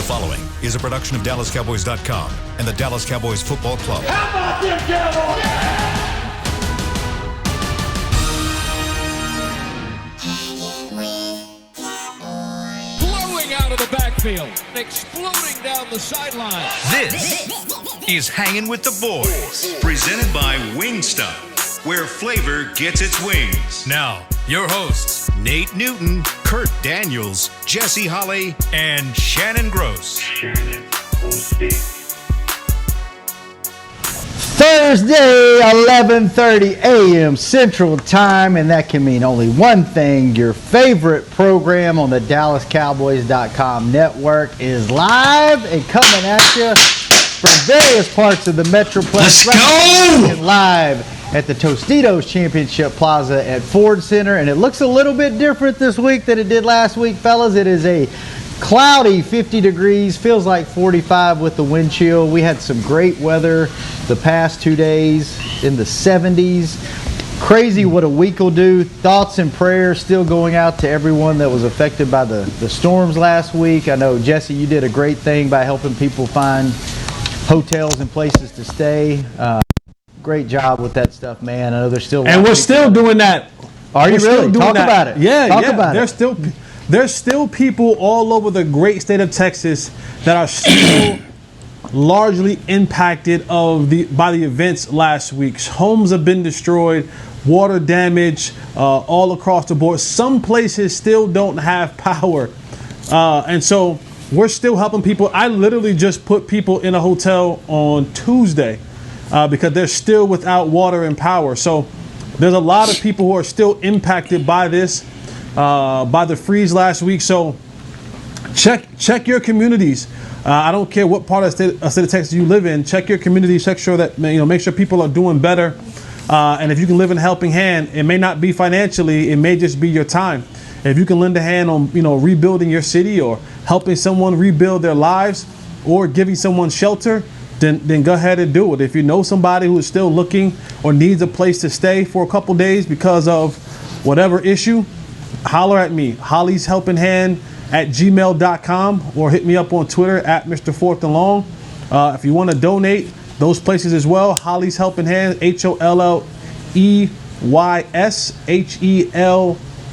following is a production of DallasCowboys.com and the Dallas Cowboys Football Club. How about them Cowboys? Blowing out of the backfield, exploding down the sideline. This is Hangin' with the Boys, presented by Wingstop, where flavor gets its wings. Now, your hosts, Nate Newton, Kurt Daniels, Jesse Holley, and Shannon Gross. Thursday, 11:30 a.m. Central Time, and that can mean only one thing. Your favorite program on the DallasCowboys.com network is live and coming at you from various parts of the Metroplex. Let's go! And live at the Tostitos Championship Plaza at Ford Center, and it looks a little bit different this week than it did last week, fellas. It is a cloudy 50 degrees, feels like 45 with the wind chill. We had some great weather the past 2 days in the 70s. Crazy what a week will do. Thoughts and prayers still going out to everyone that was affected by the storms last week. I know, Jesse, you did a great thing by helping people find hotels and places to stay. Great job with that stuff, man. I know there's still and we're still doing that. Are you really? Talk about it. Yeah, Talk about it. There's still people all over the great state of Texas that are still largely impacted by the events last week. Homes have been destroyed, water damage all across the board. Some places still don't have power, and so we're still helping people. I literally just put people in a hotel on Tuesday because they're still without water and power. So there's a lot of people who are still impacted by this. By the freeze last week. So check your communities. I don't care what part of the state of Texas you live in. Check your communities. Make sure people are doing better. And if you can live in a helping hand, it may not be financially. It may just be your time. If you can lend a hand on rebuilding your city or helping someone rebuild their lives or giving someone shelter, then go ahead and do it. If you know somebody who is still looking or needs a place to stay for a couple days because of whatever issue, holler at me, Holly's Helping Hand at gmail.com, or hit me up on Twitter at Mr. Fourth and Long. If you want to donate, those places as well. Holly's Helping Hand, HOLLEYS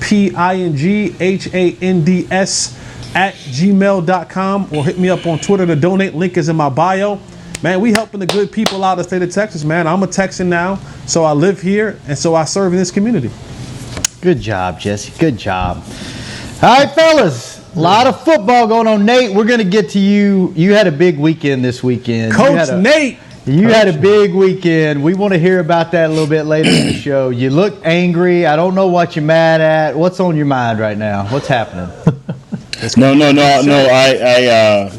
HELPINGHANDS at gmail.com, or hit me up on Twitter. The donate link is in my bio. Man, we helping the good people out of the state of Texas, man. I'm a Texan now, so I live here, and so I serve in this community. Good job, Jesse. Good job. All right, fellas. A lot of football going on. Nate, we're going to get to you. You had a big weekend this weekend. Coach Nate. You had a big weekend. We want to hear about that a little bit later in the show. You look angry. I don't know what you're mad at. What's on your mind right now? What's happening? No. I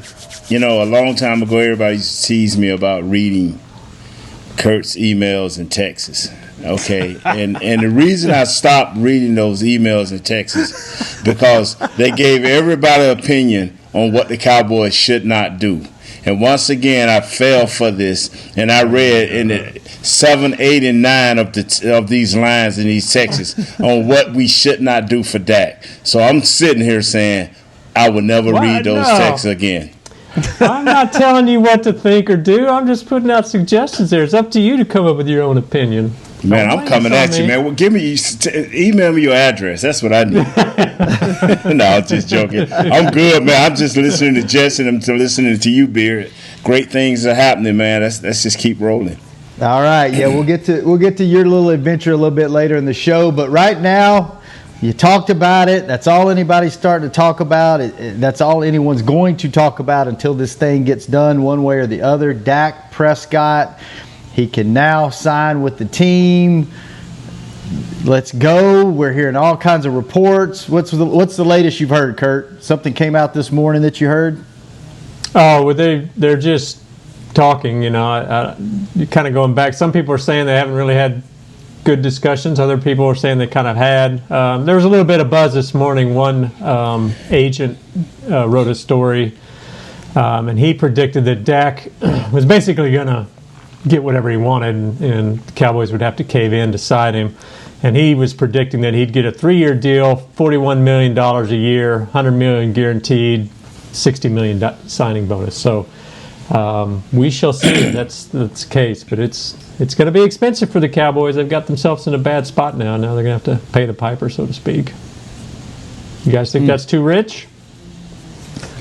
a long time ago, everybody used to tease me about reading Kurt's emails in Texas. Okay, and the reason I stopped reading those emails in Texas because they gave everybody an opinion on what the Cowboys should not do. And once again, I fell for this, and I read in the 7, 8, and 9 of these lines in these texts on what we should not do for Dak. So I'm sitting here saying I will never read those texts again. I'm not telling you what to think or do. I'm just putting out suggestions there. It's up to you to come up with your own opinion. Man, I'm coming at you, man. Well, email me your address. That's what I need. No, I'm just joking. I'm good, man. I'm just listening to Jess and I'm listening to you, Beard. Great things are happening, man. Let's just keep rolling. All right, yeah, we'll get to your little adventure a little bit later in the show. But right now, you talked about it. That's all anybody's starting to talk about. That's all anyone's going to talk about until this thing gets done one way or the other. Dak Prescott. He can now sign with the team. Let's go. We're hearing all kinds of reports. What's the latest you've heard, Kurt? Something came out this morning that you heard? Oh, well, they're just talking, you're kind of going back. Some people are saying they haven't really had good discussions. Other people are saying they kind of had. There was a little bit of buzz this morning. One agent wrote a story, and he predicted that Dak was basically going to get whatever he wanted, and the Cowboys would have to cave in to sign him. And he was predicting that he'd get a 3-year deal, $41 million a year, $100 million guaranteed, $60 million signing bonus. So we shall see if that's the case. But it's going to be expensive for the Cowboys. They've got themselves in a bad spot now. Now they're going to have to pay the piper, so to speak. You guys think that's too rich?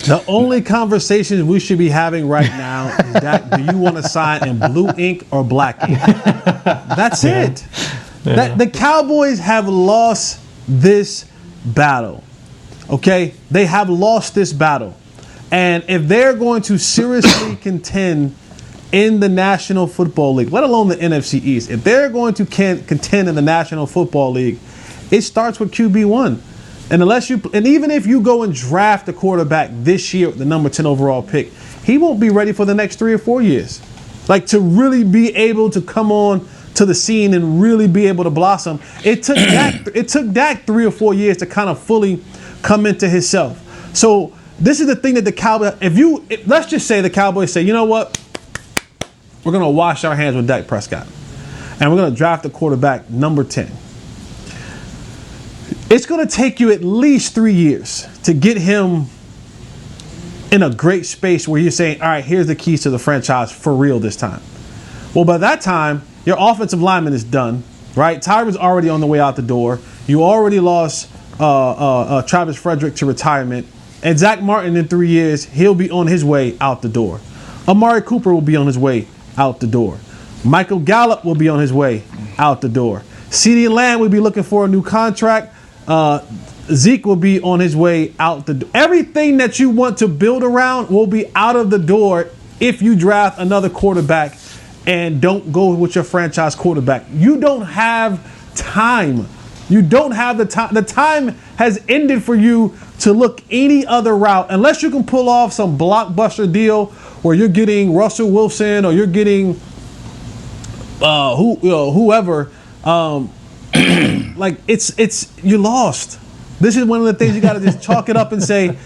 The only conversation we should be having right now is that do you want to sign in blue ink or black ink? That's it. Yeah. The Cowboys have lost this battle. Okay? They have lost this battle. And if they're going to seriously contend in the National Football League, let alone the NFC East, if they're going to contend in the National Football League, it starts with QB1. And even if you go and draft a quarterback this year with the number 10 overall pick, he won't be ready for the next 3 or 4 years. Like, to really be able to come on to the scene and really be able to blossom, it took Dak 3 or 4 years to kind of fully come into himself. So this is the thing that the Cowboys, let's just say the Cowboys say, you know what, we're going to wash our hands with Dak Prescott, and we're going to draft a quarterback number 10. It's going to take you at least 3 years to get him in a great space where you're saying, all right, here's the keys to the franchise for real this time. Well, by that time, your offensive lineman is done, right? Tyron's already on the way out the door. You already lost Travis Frederick to retirement. And Zach Martin in 3 years, he'll be on his way out the door. Amari Cooper will be on his way out the door. Michael Gallup will be on his way out the door. CeeDee Lamb will be looking for a new contract. Zeke will be on his way out the door. Everything that you want to build around will be out of the door if you draft another quarterback and don't go with your franchise quarterback. You don't have time. You don't have the time. The time has ended for you to look any other route unless you can pull off some blockbuster deal where you're getting Russell Wilson or you're getting whoever. Like it's you lost. This is one of the things you got to just chalk it up and say,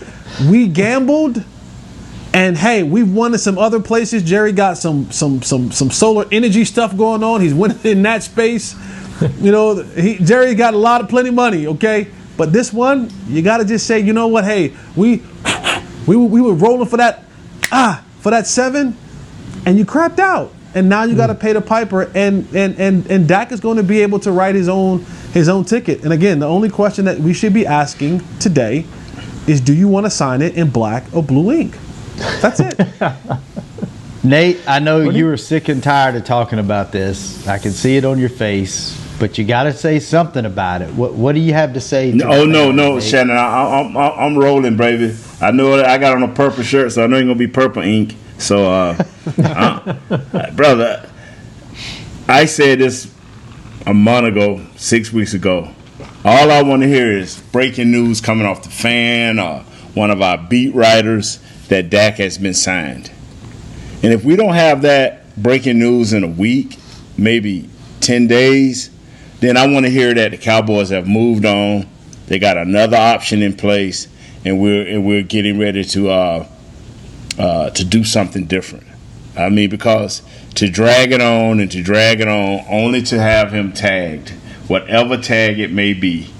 we gambled, and hey, we've won in some other places. Jerry got some solar energy stuff going on. He's winning in that space. You know, Jerry got plenty of money. Okay, but this one, you got to just say, you know what? Hey, we were rolling for that 7, and you crapped out. And now you got to pay the piper, and Dak is going to be able to write his own ticket. And again, the only question that we should be asking today is, do you want to sign it in black or blue ink? That's it. Nate, I know you were sick and tired of talking about this. I can see it on your face, but you got to say something about it. What do you have to say? No, Shannon, I'm rolling, baby. I know that I got on a purple shirt, so I know it's gonna be purple ink. So, brother, I said this a month ago, 6 weeks ago. All I want to hear is breaking news coming off the Fan or one of our beat writers that Dak has been signed. And if we don't have that breaking news in a week, maybe 10 days, then I want to hear that the Cowboys have moved on. They got another option in place, and we're getting ready to do something different. I mean, because to drag it on only to have him tagged, whatever tag it may be,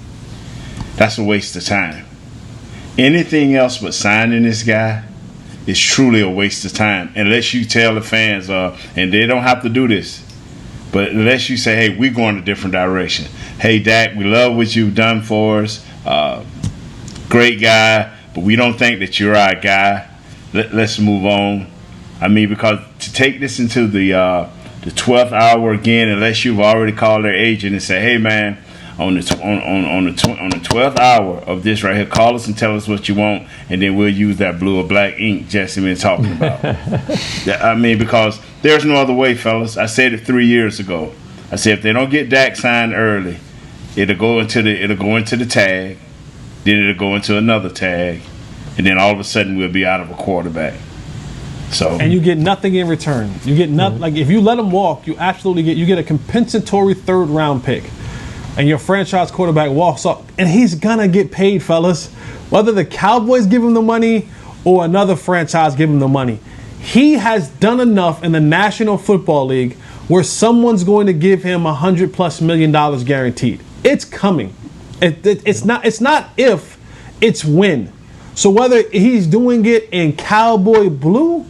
that's a waste of time. Anything else but signing this guy is truly a waste of time, unless you tell the fans, and they don't have to do this, but unless you say, hey, we're going a different direction. Hey, Dak, we love what you've done for us. Great guy, but we don't think that you're our guy. Let's move on. I mean, because to take this into the 12th hour again, unless you've already called their agent and say, "Hey, man, on the 12th hour of this right here, call us and tell us what you want, and then we'll use that blue or black ink Jesse been talking about." I mean, because there's no other way, fellas. I said it 3 years ago. I said if they don't get Dak signed early, it'll go into the tag, then it'll go into another tag. And then all of a sudden we'll be out of a quarterback. So and you get nothing in return. You get nothing. Like if you let him walk, you get a compensatory 3rd round pick, and your franchise quarterback walks off, and he's gonna get paid, fellas. Whether the Cowboys give him the money or another franchise give him the money, he has done enough in the National Football League where someone's going to give him $100+ million guaranteed. It's coming. It's not if, it's when. So whether he's doing it in cowboy blue,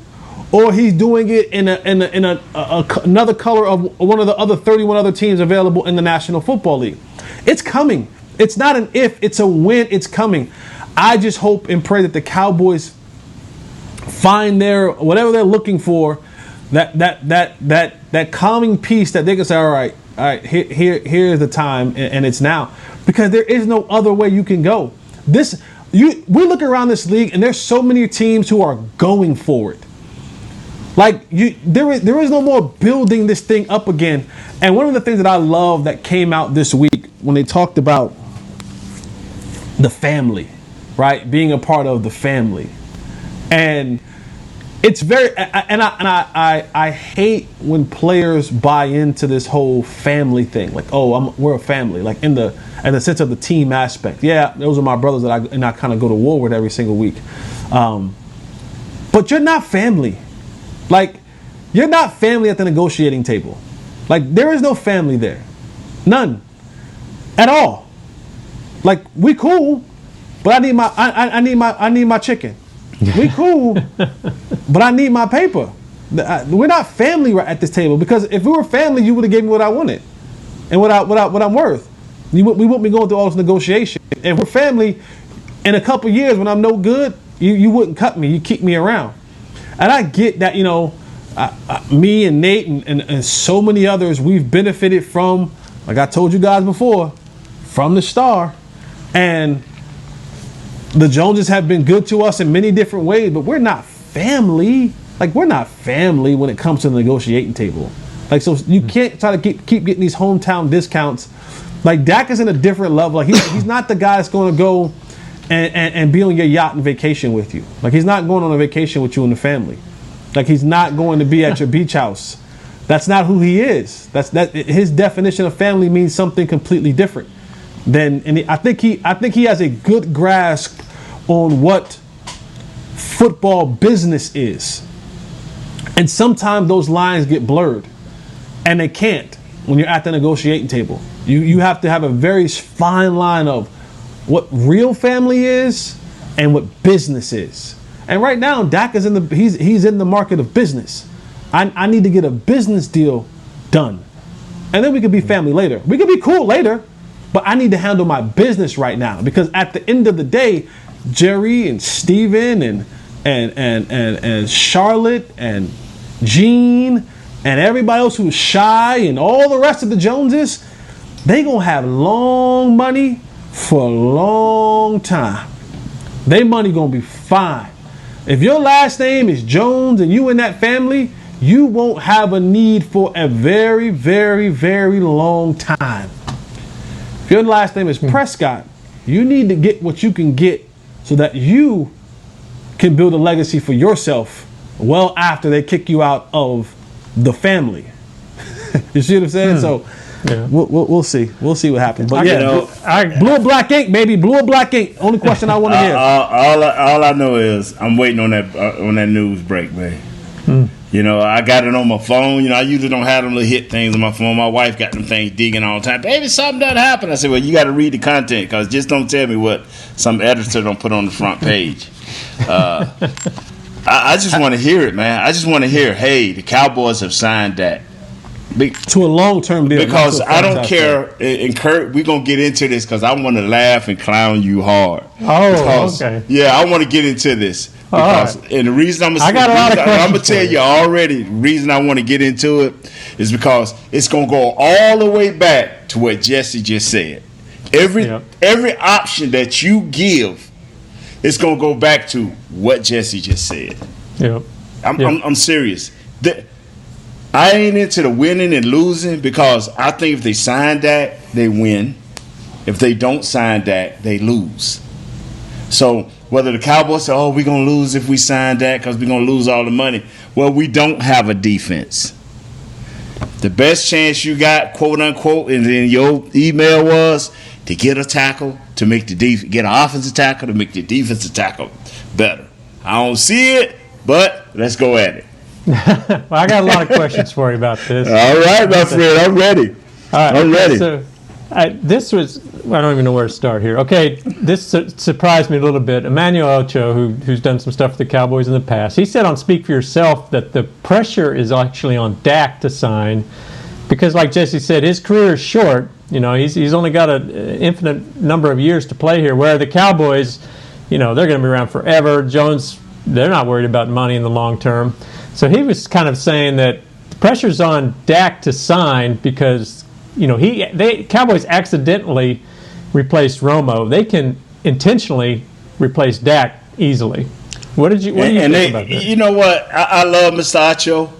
or he's doing it in another color of one of the other 31 other teams available in the National Football League, it's coming. It's not an if, it's a when. It's coming. I just hope and pray that the Cowboys find their whatever they're looking for, that calming peace that they can say, all right, here's the time, and it's now, because there is no other way you can go. We look around this league, and there's so many teams who are going for it. Like there is no more building this thing up again. And one of the things that I love that came out this week when they talked about the family, right, being a part of the family, and it's very I hate when players buy into this whole family thing, like, oh, we're a family, like in the sense of the team aspect. Yeah, those are my brothers that I kind of go to war with every single week, but you're not family. Like, you're not family at the negotiating table. Like, there is no family there. None. At all. Like, we cool, but I need my chicken. We cool, but I need my paper. We're not family right at this table, because if we were family, you would have gave me what I wanted and what I'm worth. We wouldn't be going through all this negotiation. If we're family, in a couple years when I'm no good, you wouldn't cut me. You keep me around. And I get that, me and Nate and so many others, we've benefited from, like I told you guys before, from the Star. And the Joneses have been good to us in many different ways, but we're not family. Like, we're not family when it comes to the negotiating table. Like, so you can't try to keep getting these hometown discounts. Like, Dak is in a different level. Like, he's not the guy that's going to go and be on your yacht and vacation with you. Like, he's not going on a vacation with you and the family. Like, he's not going to be at your beach house. That's not who he is. His definition of family means something completely different. I think he has a good grasp on what football business is. And sometimes those lines get blurred, and they can't when you're at the negotiating table. You have to have a very fine line of what real family is and what business is. And right now, Dak is he's in the market of business. I need to get a business deal done, and then we could be family later. We could be cool later, but I need to handle my business right now, because at the end of the day, Jerry and Steven and Charlotte and Gene and everybody else who's shy and all the rest of the Joneses, they gonna have long money for a long time. They money gonna be fine. If your last name is Jones and you in that family, you won't have a need for a very, very, very long time. If your last name is Prescott, you need to get what you can get so that you can build a legacy for yourself well after they kick you out of the family. You see what I'm saying? So yeah. We'll see. We'll see what happens. But blue or black ink, baby. Blue or black ink. Only question I want to hear. All I know is I'm waiting on that news break, man. I got it on my phone. I usually don't have them little hit things on my phone. My wife got them things digging all the time. Baby, something done happened. I said, well, you got to read the content, because just don't tell me what some editor don't put on the front page. I just want to hear it, man. I just want to hear, hey, the Cowboys have signed that. To a long-term deal. Because I don't care, and Kurt, we're going to get into this because I want to laugh and clown you hard. Okay. Yeah, I want to get into this. Because, and the reason I'm going to tell you already, the reason I want to get into it is because it's going to go all the way back to what Jesse just said. Every option that you give, it's going to go back to what Jesse just said. Yep. I'm serious. I ain't into the winning and losing, because I think if they sign that, they win. If they don't sign that, they lose. So whether the Cowboys say, we're going to lose if we sign that because we're going to lose all the money. Well, we don't have a defense. The best chance you got, quote unquote, in your email was to get a tackle to make get an offensive tackle to make the defensive tackle better. I don't see it, but let's go at it. Well, I got a lot of questions for you about this. All right, my friend, I'm ready. All right, I'm ready. So This was, I don't even know where to start here. Okay, this surprised me a little bit. Emmanuel Ocho, who's done some stuff for the Cowboys in the past, he said on Speak for Yourself that the pressure is actually on Dak to sign because, like Jesse said, his career is short. You know, he's only got an infinite number of years to play here, where the Cowboys, you know, they're going to be around forever. Jones, they're not worried about money in the long term. So he was kind of saying that the pressure's on Dak to sign because, you know, Cowboys accidentally replaced Romo. They can intentionally replace Dak easily. What do you think about that? You know what? I love Mr. Ocho,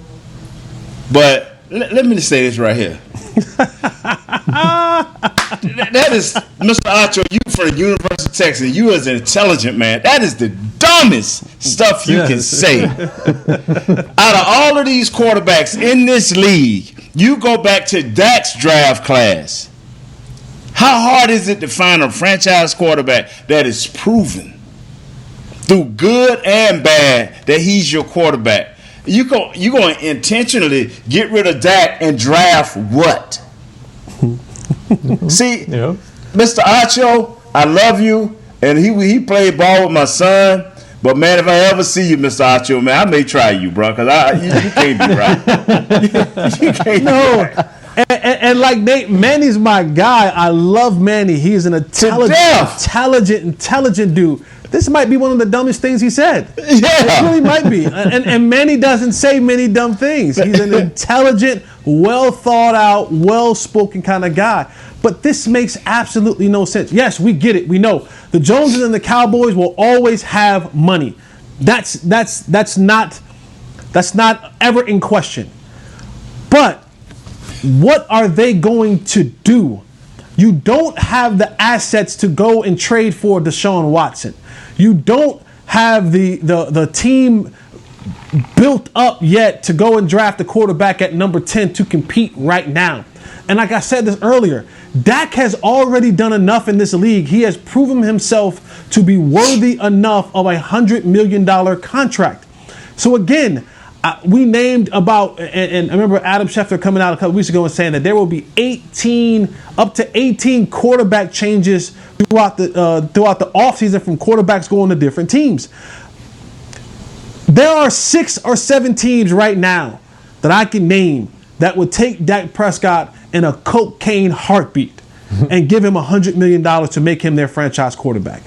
but let me just say this right here. That is, Mr. Ocho, you from the University of Texas, you as an intelligent man, that is the dumbest stuff you can say. Out of all of these quarterbacks in this league, you go back to Dak's draft class. How hard is it to find a franchise quarterback that is proven through good and bad that he's your quarterback? You're going to intentionally get rid of Dak and draft what? See, Yeah. Mr. Ocho, I love you, and he played ball with my son. But man, if I ever see you, Mr. Ocho, man, I may try you, bro, because you can't be right. You can't be right. And like Nate, Manny's my guy. I love Manny. He's an intelligent dude. This might be one of the dumbest things he said. Yeah. It really might be. And Manny doesn't say many dumb things. He's an intelligent, well thought out, well spoken kind of guy. But this makes absolutely no sense. Yes, we get it. We know the Joneses and the Cowboys will always have money. That's not ever in question. But what are they going to do? You don't have the assets to go and trade for Deshaun Watson. You don't have the team built up yet to go and draft a quarterback at number 10 to compete right now. And like I said this earlier, Dak has already done enough in this league. He has proven himself to be worthy enough of $100 million contract. So again, we named about, and I remember Adam Schefter coming out a couple weeks ago and saying that there will be up to 18 quarterback changes throughout the offseason from quarterbacks going to different teams. There are 6 or 7 teams right now that I can name that would take Dak Prescott in a cocaine heartbeat and give him $100 million to make him their franchise quarterback.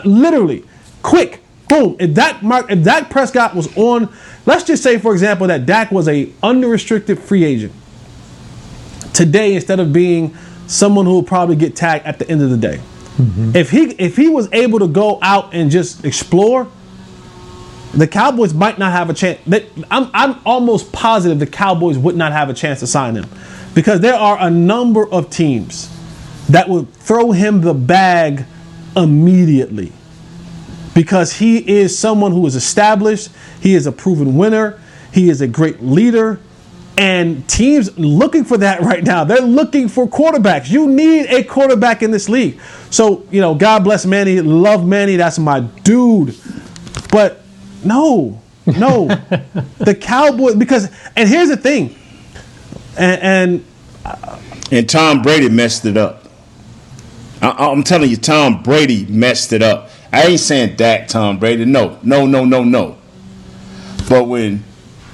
Literally, quick. Boom. If Dak Prescott was on, let's just say, for example, that Dak was a unrestricted free agent today instead of being someone who will probably get tagged at the end of the day. Mm-hmm. If he was able to go out and just explore, the Cowboys might not have a chance. I'm almost positive the Cowboys would not have a chance to sign him because there are a number of teams that would throw him the bag immediately. Because he is someone who is established, he is a proven winner, he is a great leader, and teams looking for that right now. They're looking for quarterbacks. You need a quarterback in this league. So, you know, God bless Manny, love Manny, that's my dude. But no, the Cowboys, and here's the thing, and Tom Brady messed it up. I'm telling you, Tom Brady messed it up. I ain't saying Dak, Tom Brady. No. But when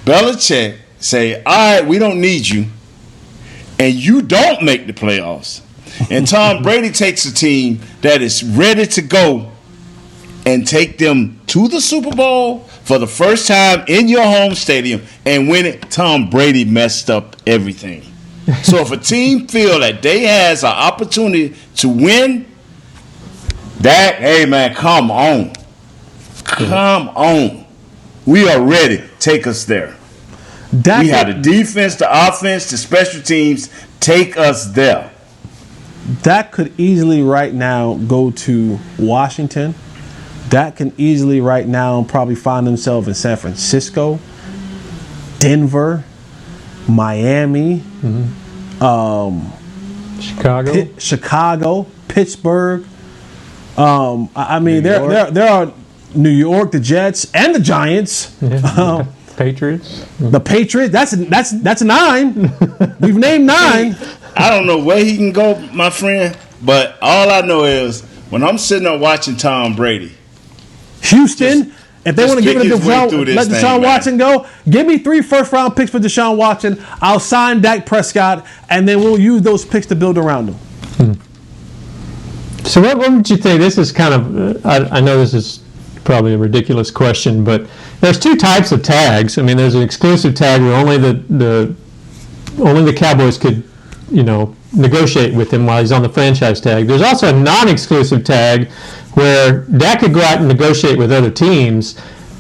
Belichick say, all right, we don't need you, and you don't make the playoffs, and Tom Brady takes a team that is ready to go and take them to the Super Bowl for the first time in your home stadium and win it, Tom Brady messed up everything. So if a team feel that they has an opportunity to win, Dak, hey man, come on. We are ready. Take us there. We have the defense, the offense, the special teams. Take us there. Dak could easily right now go to Washington. Dak can easily right now probably find himself in San Francisco, Denver, Miami, Chicago, Pittsburgh. There are New York, the Jets, and the Giants. Patriots. The Patriots. That's 9. We've named 9. I don't know where he can go, my friend, but all I know is when I'm sitting there watching Tom Brady, Houston, if they want to give it to let Deshaun thing, Watson go, give me 3 first-round picks for Deshaun Watson. I'll sign Dak Prescott, and then we'll use those picks to build around him. So what would you think? This is kind of, I know this is probably a ridiculous question, but there's 2 types of tags. I mean, there's an exclusive tag where only the Cowboys could, negotiate with him while he's on the franchise tag. There's also a non-exclusive tag where Dak could go out and negotiate with other teams,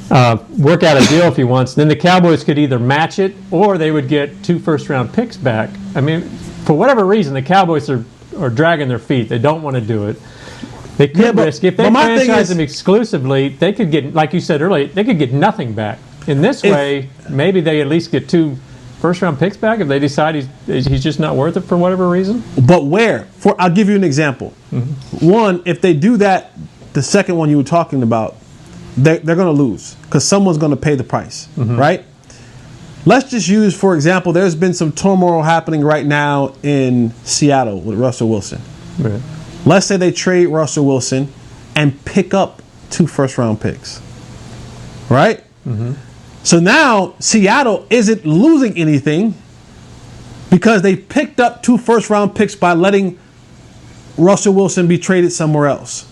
work out a deal if he wants. Then the Cowboys could either match it or they would get 2 first-round picks back. I mean, for whatever reason, the Cowboys are dragging their feet. They don't want to do it. They could risk. If they franchise him exclusively, they could get, like you said earlier, they could get nothing back. In this way, maybe they at least get 2 first-round picks back if they decide he's just not worth it for whatever reason. But where? I'll give you an example. Mm-hmm. One, if they do that, the second one you were talking about, they're going to lose because someone's going to pay the price, right? Let's just use, for example, there's been some turmoil happening right now in Seattle with Russell Wilson. Right. Let's say they trade Russell Wilson and pick up 2 first-round picks, right? Mm-hmm. So now Seattle isn't losing anything because they picked up 2 first-round picks by letting Russell Wilson be traded somewhere else.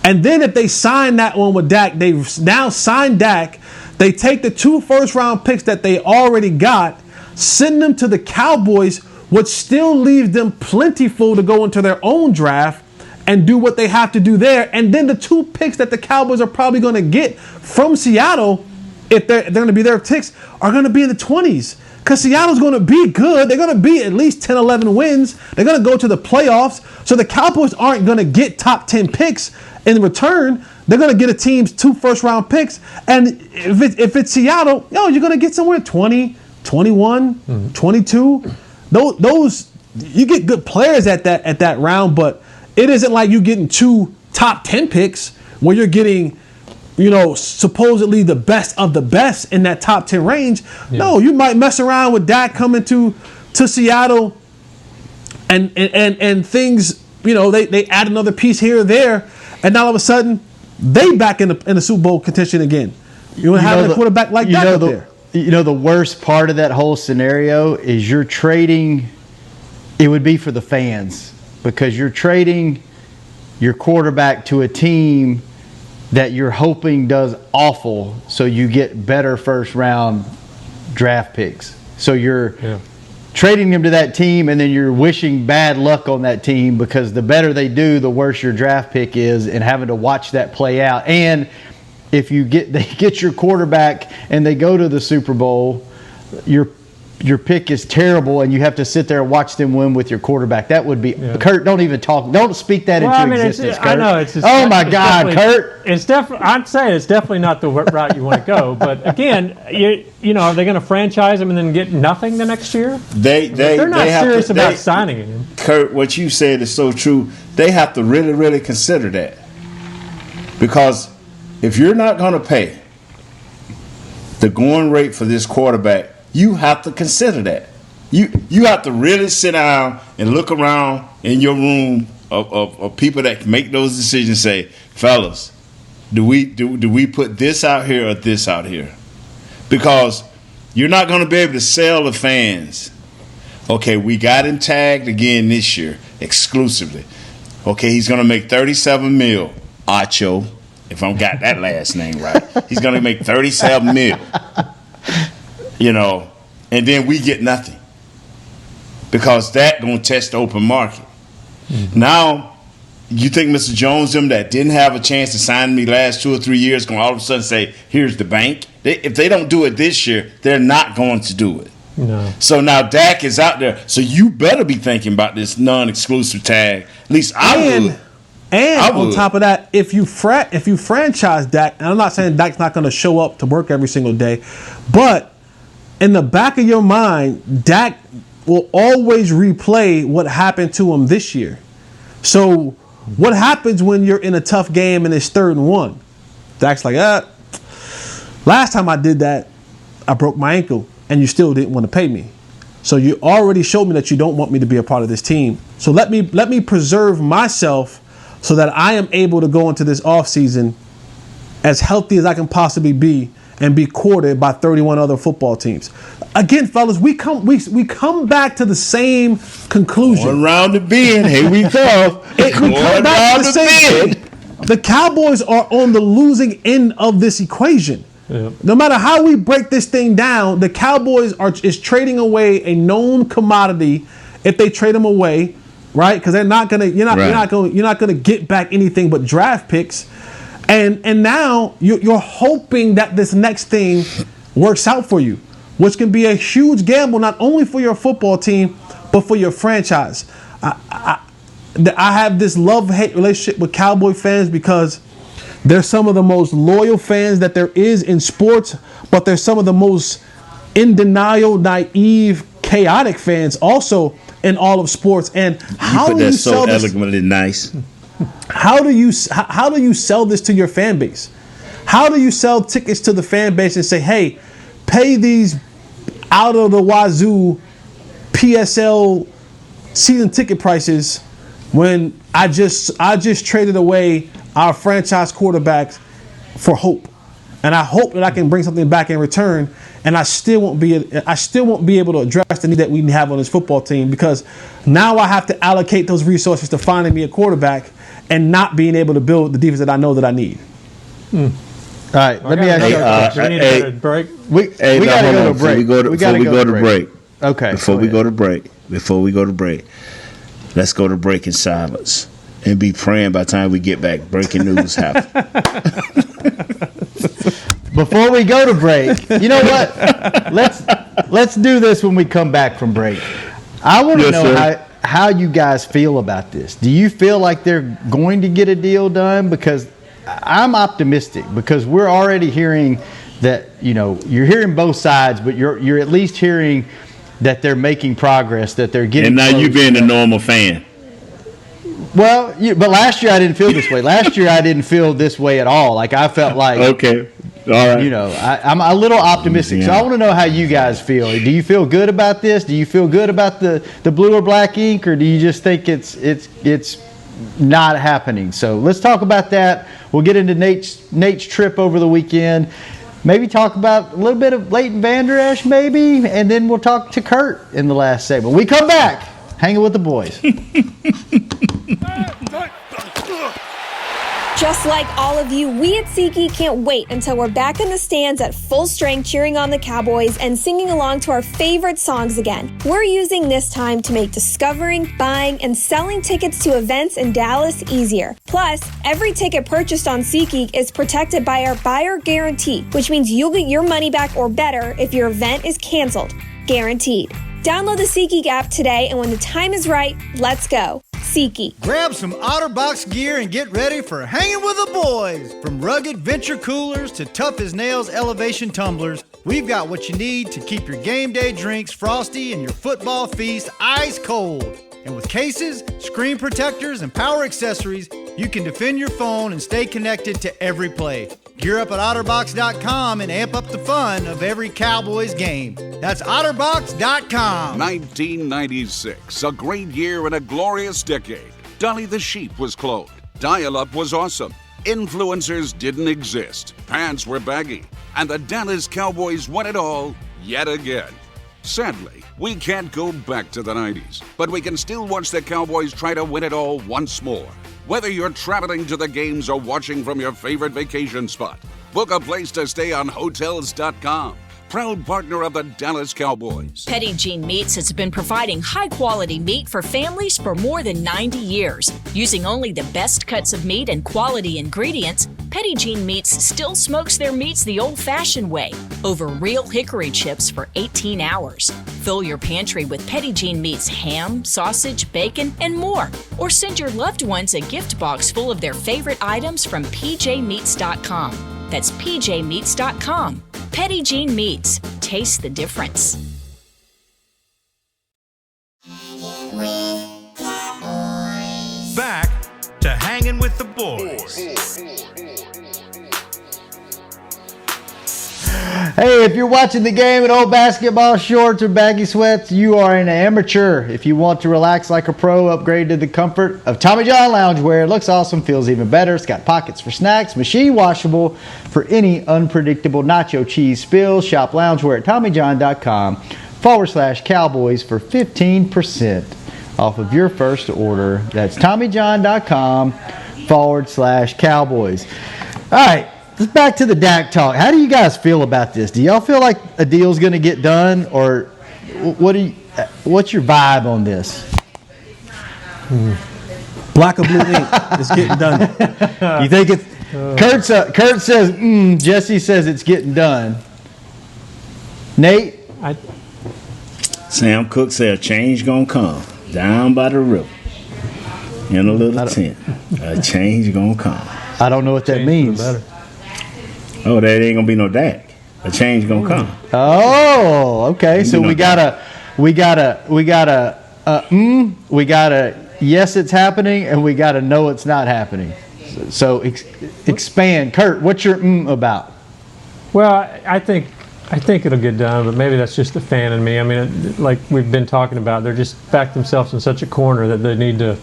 And then if they sign that one with Dak, they've now signed Dak. They take the 2 first-round picks that they already got, send them to the Cowboys, which still leaves them plentiful to go into their own draft and do what they have to do there. And then the 2 picks that the Cowboys are probably going to get from Seattle, if they're going to be their picks, are going to be in the 20s. Because Seattle's going to be good. They're going to be at least 10, 11 wins. They're going to go to the playoffs. So the Cowboys aren't going to get top 10 picks in return. They're going to get a team's 2 first-round picks. And if it's Seattle, you're going to get somewhere 20, 21, 22. Those you get good players at that round, but it isn't like you getting 2 top 10 picks where you're getting, supposedly the best of the best in that top 10 range. Yeah. No, you might mess around with Dak coming to Seattle and things, they add another piece here or there, and now all of a sudden they back in the Super Bowl contention again. You have a quarterback like that up there. The worst part of that whole scenario is you're trading, it would be for the fans, because you're trading your quarterback to a team that you're hoping does awful, so you get better first-round draft picks. So you're trading him to that team, and then you're wishing bad luck on that team because the better they do, the worse your draft pick is, and having to watch that play out. And if they get your quarterback and they go to the Super Bowl, your pick is terrible, and you have to sit there and watch them win with your quarterback. That would be Kurt. Don't even talk. Don't speak that into existence, Kurt. I know it's just, oh my God, Kurt! It's definitely. I'd say it's definitely not the route you want to go. But again, are they going to franchise him and then get nothing the next year? They're not serious about signing him. Kurt, what you said is so true. They have to really, really consider that, because if you're not going to pay the going rate for this quarterback, you have to consider that. You have to really sit down and look around in your room of people that can make those decisions. Say, fellas, do we put this out here or this out here? Because you're not going to be able to sell the fans. Okay, we got him tagged again this year exclusively. Okay, he's going to make $37 million. Acho, if I got that last name right, he's going to make $37 million. And then we get nothing, because that going to test the open market. Mm-hmm. Now, you think Mr. Jones, them that didn't have a chance to sign me last 2 or 3 years, going to all of a sudden say, here's the bank? If they don't do it this year, they're not going to do it. No. So now Dak is out there. So you better be thinking about this non-exclusive tag. At least I would. And on top of that, if you franchise Dak, and I'm not saying Dak's not going to show up to work every single day, but in the back of your mind, Dak will always replay what happened to him this year. So what happens when you're in a tough game and it's 3rd and 1? Dak's like, last time I did that, I broke my ankle, and you still didn't want to pay me. So you already showed me that you don't want me to be a part of this team. So let me preserve myself so that I am able to go into this offseason as healthy as I can possibly be and be courted by 31 other football teams. Again, fellas, we come back to the same conclusion. One round the bend, here we go. We come back to the same thing. The Cowboys are on the losing end of this equation. Yep. No matter how we break this thing down, the Cowboys is trading away a known commodity if they trade them away, right? Because they're not gonna. You're not gonna get back anything but draft picks, and now you're hoping that this next thing works out for you, which can be a huge gamble not only for your football team but for your franchise. I have this love-hate relationship with Cowboy fans because they're some of the most loyal fans that there is in sports, but they're some of the most in denial, naive, chaotic fans also in all of sports. And how do you sell this? Eloquently nice. How do you sell this to your fan base? How do you sell tickets to the fan base and say, hey, pay these out of the wazoo PSL season ticket prices when I just traded away our franchise quarterbacks for hope, and I hope that I can bring something back in return, and I still won't be able to address the need that we have on this football team because now I have to allocate those resources to finding me a quarterback and not being able to build the defense that I know that I need. All right, let me ask you a question. We need to go to break. We got to go to break. Before we go to break. Okay. Before we go to break, let's go to break in silence. And be praying by the time we get back. Breaking news happens. Before we go to break, you know what? Let's do this when we come back from break. I want to know how you guys feel about this. Do you feel like they're going to get a deal done? Because I'm optimistic because we're already hearing that, you're hearing both sides, but you're at least hearing that they're making progress, that they're getting. And now you being a normal fan. Well, but last year I didn't feel this way. Last year I didn't feel this way at all. Like I felt like okay, all right. I'm a little optimistic. Yeah. So I want to know how you guys feel. Do you feel good about this? Do you feel good about the blue or black ink, or do you just think it's not happening? So let's talk about that. We'll get into Nate's trip over the weekend. Maybe talk about a little bit of Leighton Vander Esch, maybe, and then we'll talk to Kurt in the last segment. We come back, hanging with the boys. Just like all of you, we at SeatGeek can't wait until we're back in the stands at full strength cheering on the Cowboys and singing along to our favorite songs again. We're using this time to make discovering, buying, and selling tickets to events in Dallas easier. Plus, every ticket purchased on SeatGeek is protected by our buyer guarantee, which means you'll get your money back or better if your event is canceled. Guaranteed. Download the SeatGeek app today, and when the time is right, let's go. SeatGeek. Grab some OtterBox gear and get ready for hanging with the boys. From rugged venture coolers to tough as nails elevation tumblers, we've got what you need to keep your game day drinks frosty and your football feast ice cold. And with cases, screen protectors, and power accessories, you can defend your phone and stay connected to every play. Gear up at OtterBox.com and amp up the fun of every Cowboys game. That's OtterBox.com. 1996, a great year and a glorious decade. Dolly the Sheep was cloned. Dial-up was awesome. Influencers didn't exist. Pants were baggy. And the Dallas Cowboys won it all yet again. Sadly, we can't go back to the 90s, but we can still watch the Cowboys try to win it all once more. Whether you're traveling to the games or watching from your favorite vacation spot, book a place to stay on Hotels.com. Proud partner of the Dallas Cowboys. Petit Jean Meats has been providing high-quality meat for families for more than 90 years. Using only the best cuts of meat and quality ingredients, Petit Jean Meats still smokes their meats the old-fashioned way, over real hickory chips for 18 hours. Fill your pantry with Petit Jean Meats ham, sausage, bacon, and more. Or send your loved ones a gift box full of their favorite items from pjmeats.com. That's pjmeats.com. Petit Jean Meats. Taste the difference. Back to Hanging with the Boys. Hey, if you're watching the game in old basketball shorts or baggy sweats, you are an amateur. If you want to relax like a pro, upgrade to the comfort of Tommy John loungewear. It looks awesome, feels even better. It's got pockets for snacks, machine washable for any unpredictable nacho cheese spills. Shop loungewear at TommyJohn.com/Cowboys for 15% off of your first order. That's TommyJohn.com/Cowboys. All right. Let's back to the Dak talk. How do you guys feel about this? Do y'all feel like a deal's going to get done, or what's your vibe on this? Black or blue ink. It's getting done. You think it's Kurt says, Jesse says it's getting done. Nate? Sam Cooke said a change gonna come down by the river in a little tent. A change gonna come. I don't know what that means. Oh, that ain't gonna be no Dak. A change gonna come. Oh, okay. So we got a yes, it's happening, and we got to know it's not happening. So expand, Kurt. What's your about? Well, I think it'll get done, but maybe that's just the fan in me. I mean, like we've been talking about, they're just backed themselves in such a corner that they need to,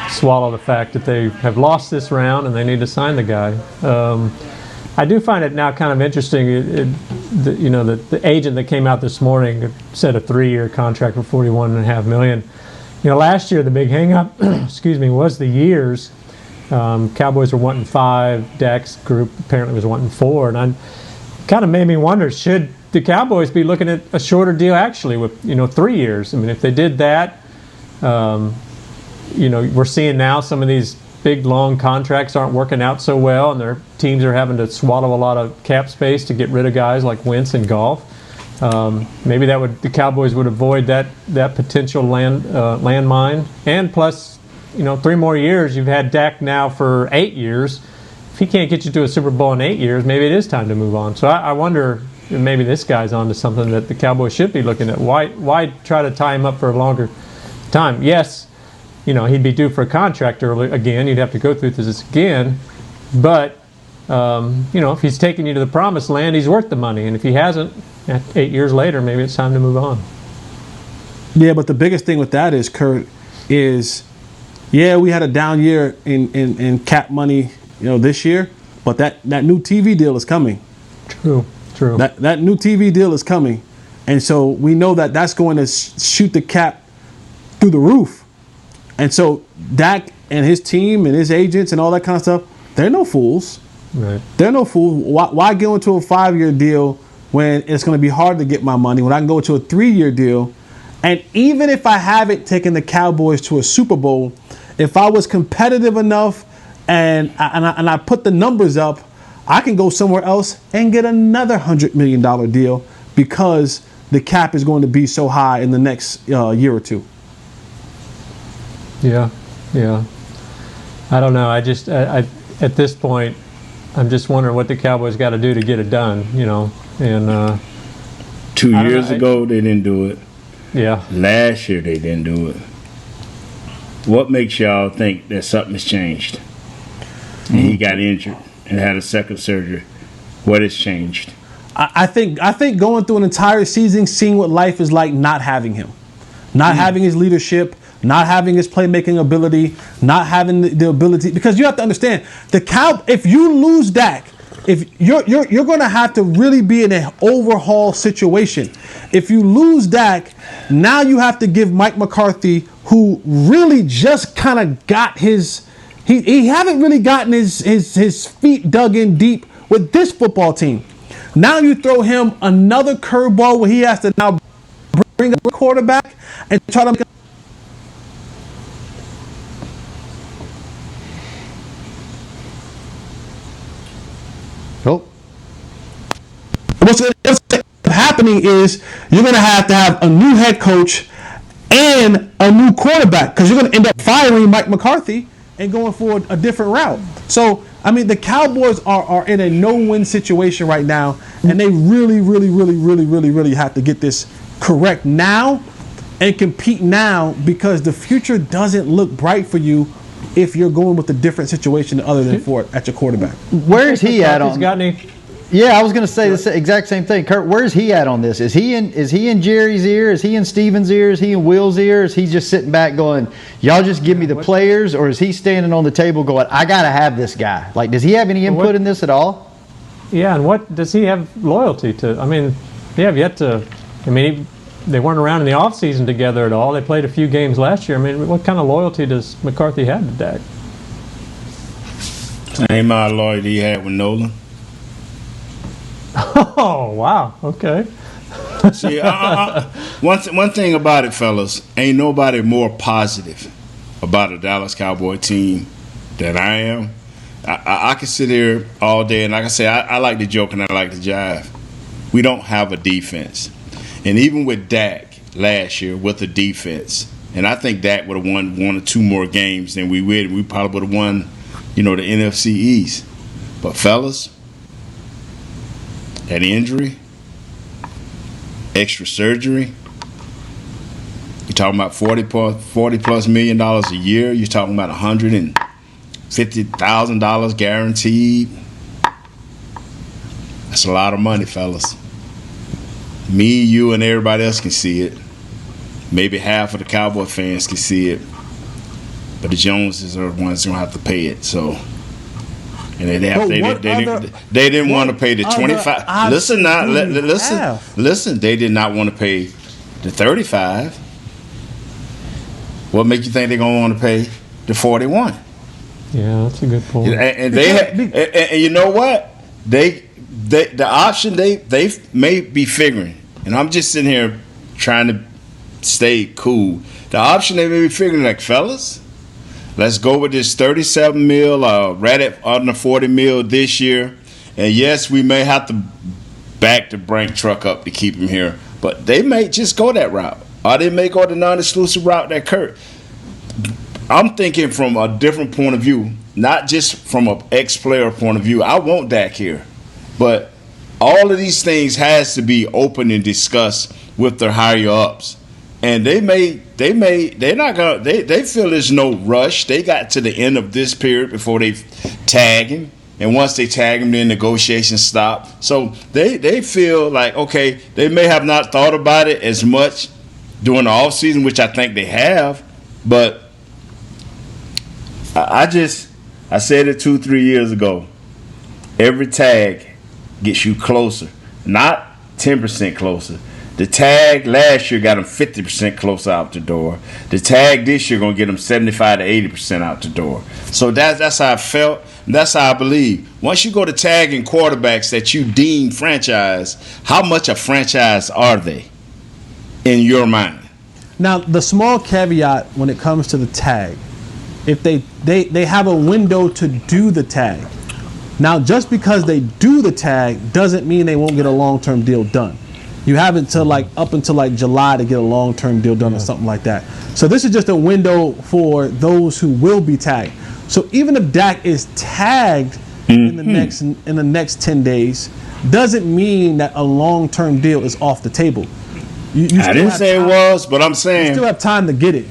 swallow the fact that they have lost this round and they need to sign the guy. I do find it now kind of interesting. The agent that came out this morning said a 3-year contract for $41.5 million. Last year the big hang-up, was the years. Cowboys were wanting 5. Dak's group apparently was wanting 4, and I kind of made me wonder: should the Cowboys be looking at a shorter deal actually with 3 years? I mean, if they did that, we're seeing now some of these big long contracts aren't working out so well, and their teams are having to swallow a lot of cap space to get rid of guys like Wentz and Goff. Maybe the Cowboys would avoid that potential landmine. And plus, 3 more years. You've had Dak now for 8 years. If he can't get you to a Super Bowl in 8 years, maybe it is time to move on. So I wonder if maybe this guy's onto something that the Cowboys should be looking at. Why try to tie him up for a longer time? Yes, he'd be due for a contract again. You'd have to go through this again. But, if he's taking you to the promised land, he's worth the money. And if he hasn't, 8 years later, maybe it's time to move on. Yeah, but the biggest thing with that is, Kurt, we had a down year in cap money, this year. But that new TV deal is coming. True. That new TV deal is coming. And so we know that's going to shoot the cap through the roof. And so Dak and his team and his agents and all that kind of stuff, they're no fools. Right. They're no fools. Why go into a 5-year deal when it's going to be hard to get my money, when I can go into a 3-year deal? And even if I haven't taken the Cowboys to a Super Bowl, if I was competitive enough and I put the numbers up, I can go somewhere else and get another $100 million deal because the cap is going to be so high in the next year or two. Yeah. I don't know. I at this point, I'm just wondering what the Cowboys got to do to get it done. And 2 years ago they didn't do it. Yeah. Last year they didn't do it. What makes y'all think that something's changed? And he got injured and had a second surgery. What has changed? I think going through an entire season, seeing what life is like, not having him, not having his leadership, not having his playmaking ability, not having the ability, because you have to understand if you lose Dak, if you're going to have to really be in an overhaul situation. If you lose Dak, now you have to give Mike McCarthy, who really just kind of got he haven't really gotten his feet dug in deep with this football team. Now you throw him another curveball where he has to now bring a quarterback and try to make What's happening is you're going to have a new head coach and a new quarterback, because you're going to end up firing Mike McCarthy and going for a different route. So, I mean, the Cowboys are in a no-win situation right now, and they really, really, really, really, really, really have to get this correct now and compete now, because the future doesn't look bright for you if you're going with a different situation other than Ford at your quarterback. Where is he at on? Yeah, I was going to say the exact same thing. Kurt, where's he at on this? Is he in Jerry's ear? Is he in Steven's ear? Is he in Will's ear? Is he just sitting back going, y'all just give me the players? Or is he standing on the table going, I got to have this guy? Like, does he have any input in this at all? Yeah, and what does he have loyalty to? I mean, they have yet to. I mean, they weren't around in the offseason together at all. They played a few games last year. I mean, what kind of loyalty does McCarthy have to Dak? Same amount of loyalty he had with Nolan. Oh, wow. Okay. See, one thing about it, fellas, ain't nobody more positive about a Dallas Cowboy team than I am. I can sit here all day, and like I say, I like to joke and I like to jive. We don't have a defense. And even with Dak last year with the defense, and I think Dak would have won 1 or 2 more games than we would. We probably would have won, the NFC East. But, fellas, that injury, extra surgery, you're talking about $40+ million a year. You're talking about $150,000 guaranteed. That's a lot of money, fellas. Me, you, and everybody else can see it. Maybe half of the Cowboy fans can see it. But the Joneses are the ones going to have to pay it. So, and they didn't want to pay the 25. Listen now, listen. They did not want to pay the 35. What makes you think they're going to want to pay the 41? Yeah, that's a good point. And and you know what? The option they may be figuring, and I'm just sitting here trying to stay cool. The option they may be figuring, like, fellas, let's go with this 37 mil, right at under 40 mil this year. And yes, we may have to back the Brink truck up to keep him here, but they may just go that route, or they may go the non-exclusive route that Kurt. I'm thinking from a different point of view, not just from an ex-player point of view. I want Dak here. But all of these things has to be open and discussed with their higher ups, and they feel there's no rush. They got to the end of this period before they tag him, and once they tag him, then negotiations stop. So they feel like, okay, they may have not thought about it as much during the offseason, which I think they have, but I said it 2-3 years ago. Every tag gets you closer, not 10% closer. The tag last year got them 50% closer out the door. The tag this year going to get them 75 to 80% out the door. So that's how I felt, and that's how I believe. Once you go to tagging quarterbacks that you deem franchise, how much a franchise are they in your mind? Now, the small caveat when it comes to the tag, if they have a window to do the tag. Now, just because they do the tag doesn't mean they won't get a long-term deal done. You have until up until July to get a long-term deal done or something like that. So this is just a window for those who will be tagged. So even if Dak is tagged in the next 10 days, doesn't mean that a long-term deal is off the table. I didn't say it was, but I'm saying you still have time to get it.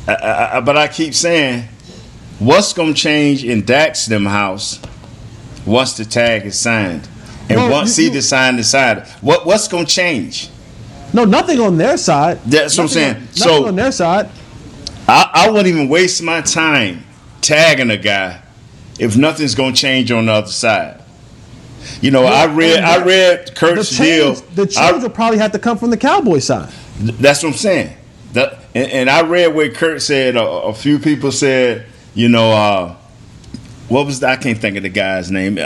But I keep saying, what's going to change in Dak's house once the tag is signed? And once he decided, what's going to change? No, nothing on their side. That's what I'm saying. Nothing on their side. I wouldn't even waste my time tagging a guy if nothing's going to change on the other side. I read Kurt's deal. The change will probably have to come from the Cowboys side. That's what I'm saying. And I read where Kurt said, a few people said, what was I can't think of the guy's name.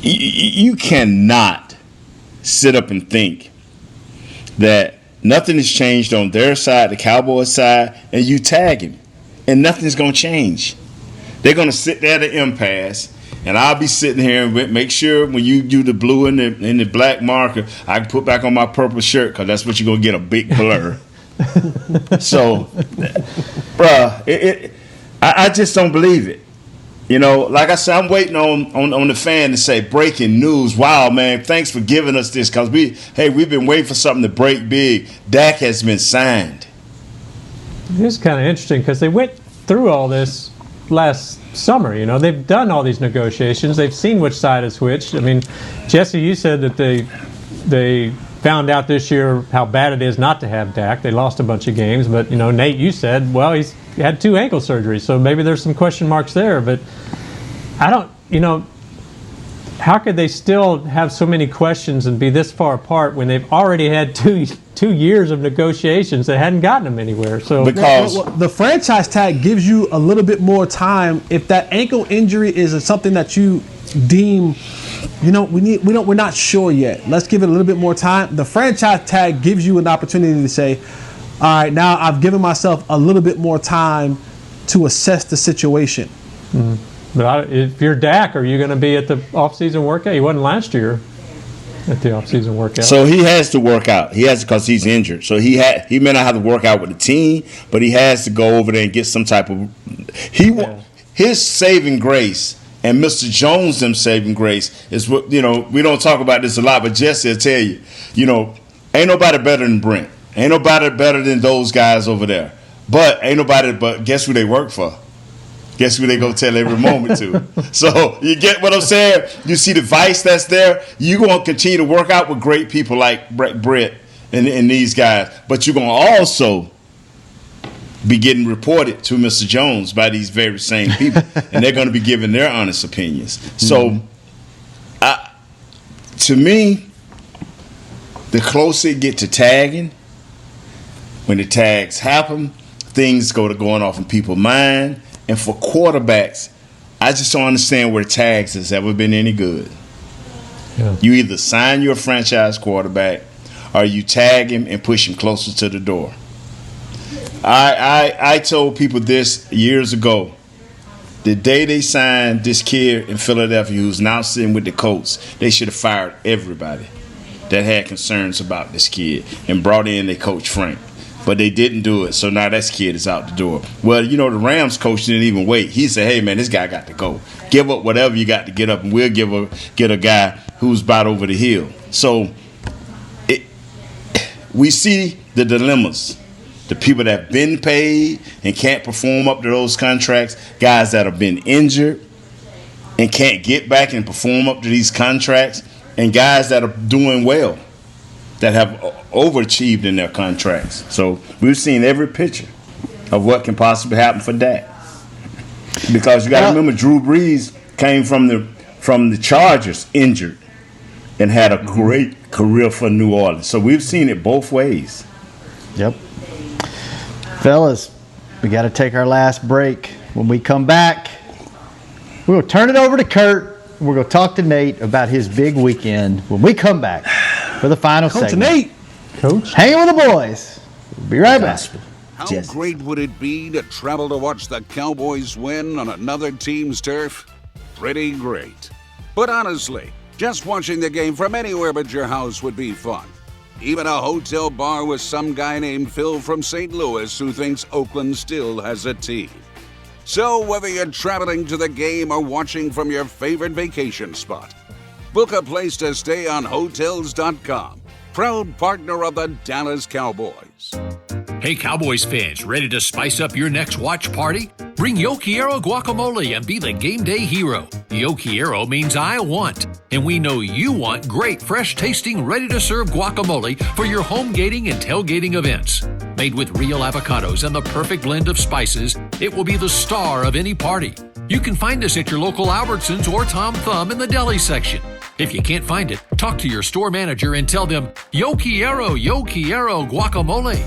You cannot sit up and think that nothing has changed on their side, the Cowboys side, and you tag him, and nothing's going to change. They're going to sit there at an impasse, and I'll be sitting here and make sure when you do the blue and the black marker, I can put back on my purple shirt because that's what you're going to get, a big blur. So, bruh, I just don't believe it. Like I said, I'm waiting on the fan to say breaking news. Wow, man, thanks for giving us this because we've been waiting for something to break big. Dak has been signed. It's kind of interesting because they went through all this last summer. You know, they've done all these negotiations. They've seen which side has switched. I mean, Jesse, you said that they found out this year how bad it is not to have Dak. They lost a bunch of games, but you know, Nate, you said, well, he had 2 ankle surgeries, so maybe there's some question marks there. But I don't, you know, how could they still have so many questions and be this far apart when they've already had two years of negotiations that hadn't gotten them anywhere? So because the franchise tag gives you a little bit more time if that ankle injury is something that you deem, you know, we're not sure yet. Let's give it a little bit more time. The franchise tag gives you an opportunity to say, all right, now I've given myself a little bit more time to assess the situation. Mm-hmm. But if you're Dak, are you going to be at the off-season workout? He wasn't last year at the off-season workout. So he has to work out. He has because he's injured. So he may not have to work out with the team, but he has to go over there and get some type of his saving grace. And Mr. Jones' them saving grace is what, you know, we don't talk about this a lot, but Jesse will tell you, you know, ain't nobody better than Brent. Ain't nobody better than those guys over there. But guess who they work for? Guess who they go tell every moment to? So you get what I'm saying? You see the vice that's there? You're going to continue to work out with great people like Brett and these guys. But you're going to also be getting reported to Mr. Jones by these very same people. And they're going to be giving their honest opinions. So to me, the closer you get to tagging, when the tags happen, things going off in people's mind. And for quarterbacks, I just don't understand where tags has ever been any good. Yeah. You either sign your franchise quarterback or you tag him and push him closer to the door. I told people this years ago. The day they signed this kid in Philadelphia who's now sitting with the Colts, they should have fired everybody that had concerns about this kid and brought in their coach Frank. But they didn't do it, so now that kid is out the door. Well, you know, the Rams coach didn't even wait. He said, hey, man, this guy got to go. Give up whatever you got to get up, and we'll get a guy who's about over the hill. So we see the dilemmas. The people that have been paid and can't perform up to those contracts, guys that have been injured and can't get back and perform up to these contracts, and guys that are doing well, that have overachieved in their contracts. So we've seen every picture of what can possibly happen for Dak. Because you got to remember, Drew Brees came from the Chargers injured and had a great career for New Orleans. So we've seen it both ways. Yep. Fellas, we got to take our last break. When we come back, we're going to turn it over to Kurt. We're going to talk to Nate about his big weekend when we come back for the final segment. Nate. Coach. Hanging with the boys. We'll be right back. How great would it be to travel to watch the Cowboys win on another team's turf? Pretty great. But honestly, just watching the game from anywhere but your house would be fun. Even a hotel bar with some guy named Phil from St. Louis who thinks Oakland still has a team. So whether you're traveling to the game or watching from your favorite vacation spot, book a place to stay on Hotels.com, proud partner of the Dallas Cowboys. Hey, Cowboys fans, ready to spice up your next watch party? Bring Yo Quiero guacamole and be the game day hero. Yo Quiero means I want, and we know you want great, fresh-tasting, ready-to-serve guacamole for your home gating and tailgating events. Made with real avocados and the perfect blend of spices, it will be the star of any party. You can find us at your local Albertsons or Tom Thumb in the deli section. If you can't find it, talk to your store manager and tell them, Yo Quiero guacamole.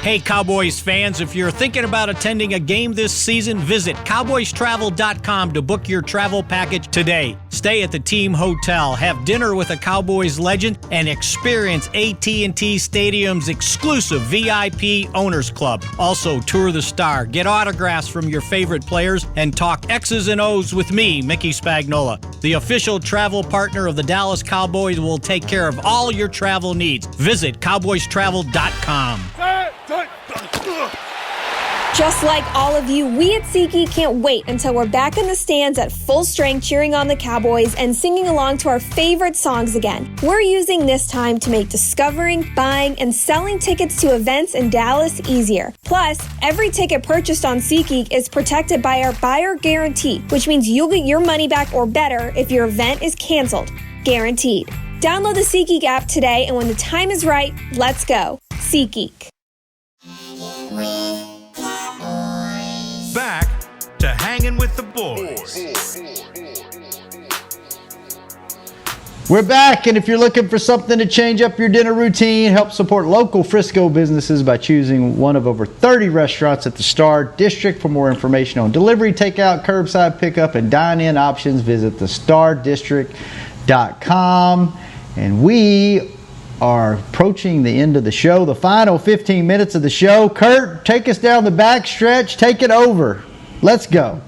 Hey, Cowboys fans, if you're thinking about attending a game this season, visit cowboystravel.com to book your travel package today. Stay at the team hotel, have dinner with a Cowboys legend, and experience AT&T Stadium's exclusive VIP Owners Club. Also, tour the Star, get autographs from your favorite players, and talk X's and O's with me, Mickey Spagnola. The official travel partner of the Dallas Cowboys will take care of all your travel needs. Visit cowboystravel.com. Just like all of you, we at SeatGeek can't wait until we're back in the stands at full strength cheering on the Cowboys and singing along to our favorite songs again. We're using this time to make discovering, buying, and selling tickets to events in Dallas easier. Plus, every ticket purchased on SeatGeek is protected by our buyer guarantee, which means you'll get your money back or better if your event is canceled. Guaranteed. Download the SeatGeek app today, and when the time is right, let's go. SeatGeek. Back to Hanging with the Boys. We're back, and if you're looking for something to change up your dinner routine, help support local Frisco businesses by choosing one of over 30 restaurants at the Star District. For more information on delivery, takeout, curbside pickup, and dine-in options, visit thestardistrict.com. And we are approaching the end of the show, the final 15 minutes of the show. Kurt, take us down the back stretch. Take it over. Let's go.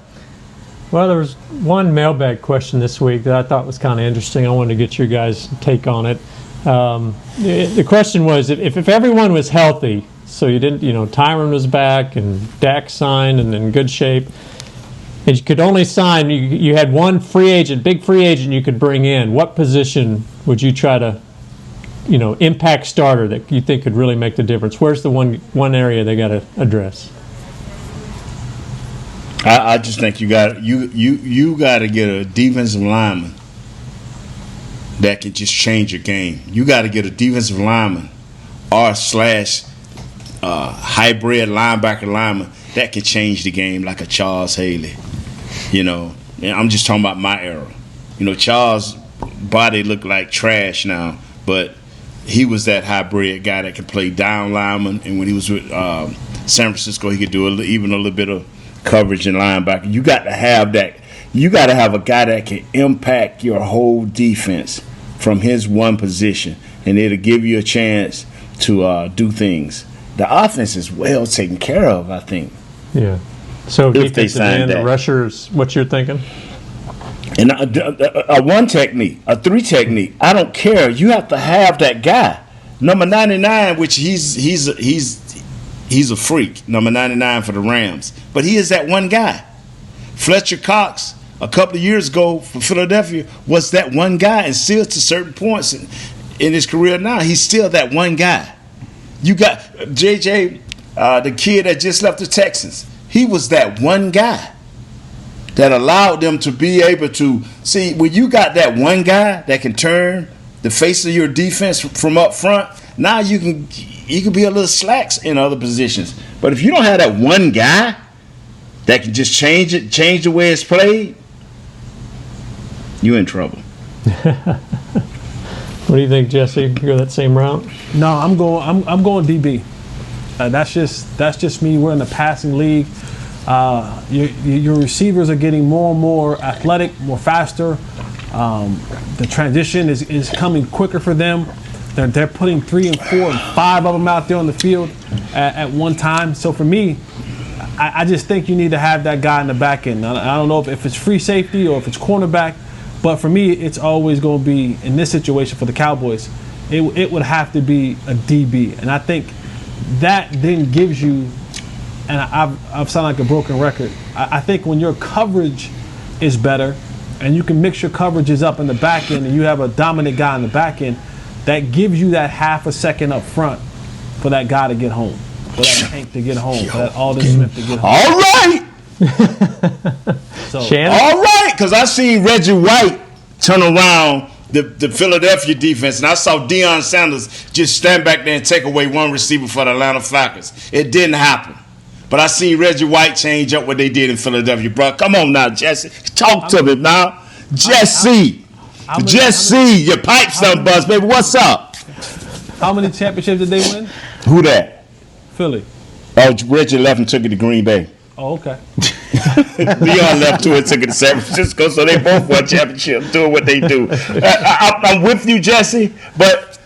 Well, there was one mailbag question this week that I thought was kind of interesting. I wanted to get your guys' take on it. The question was, if everyone was healthy, so you didn't, Tyron was back and Dak signed and in good shape, and you could only sign, you had one big free agent you could bring in, what position would you try to impact starter that you think could really make the difference? Where's the one area they got to address? I just think you got to get a defensive lineman that can just change your game. You got to get a defensive lineman or / hybrid linebacker that can change the game, like a Charles Haley. And I'm just talking about my era. Charles' body looked like trash now, but he was that hybrid guy that could play down lineman, and when he was with San Francisco, he could do even a little bit of coverage and linebacker. You got to have that. You got to have a guy that can impact your whole defense from his one position, and it'll give you a chance to do things. The offense is well taken care of, I think. Yeah. So if they sign that, the rushers, what you're thinking? And a one technique, a three technique, I don't care. You have to have that guy. Number 99, which he's a freak, number 99 for the Rams. But he is that one guy. Fletcher Cox, a couple of years ago for Philadelphia, was that one guy, and still to certain points in his career now, he's still that one guy. You got JJ, the kid that just left the Texans. He was that one guy that allowed them to be able to see when you got that one guy that can turn the face of your defense from up front. Now you can be a little slacks in other positions. But if you don't have that one guy that can just change the way it's played, you're in trouble. What do you think, Jesse? You go that same route? No, I'm going DB. That's just me. We're in the passing league. Your receivers are getting more and more athletic, more faster. The transition is coming quicker for them. They're putting 3 and 4 and 5 of them out there on the field at one time. So for me, I just think you need to have that guy in the back end. I don't know if it's free safety or if it's cornerback, but for me, it's always going to be, in this situation for the Cowboys, it would have to be a DB. And I think that then gives you, and I've sounded like a broken record, I think when your coverage is better and you can mix your coverages up in the back end and you have a dominant guy in the back end, that gives you that half a second up front for that guy to get home, for that Tank to get home, for that Alden Smith to get home. All right. All right, because I seen Reggie White turn around the Philadelphia defense, and I saw Deion Sanders just stand back there and take away one receiver for the Atlanta Falcons. It didn't happen. But I seen Reggie White change up what they did in Philadelphia, bro. Come on now, Jesse. Talk to me now. Jesse. Jesse, your pipes done bust, baby. What's up? How many championships did they win? Who that? Philly. Oh, Reggie left and took it to Green Bay. Oh, okay. Leon left to it, took it to San Francisco, so they both won championships doing what they do. I'm with you, Jesse, but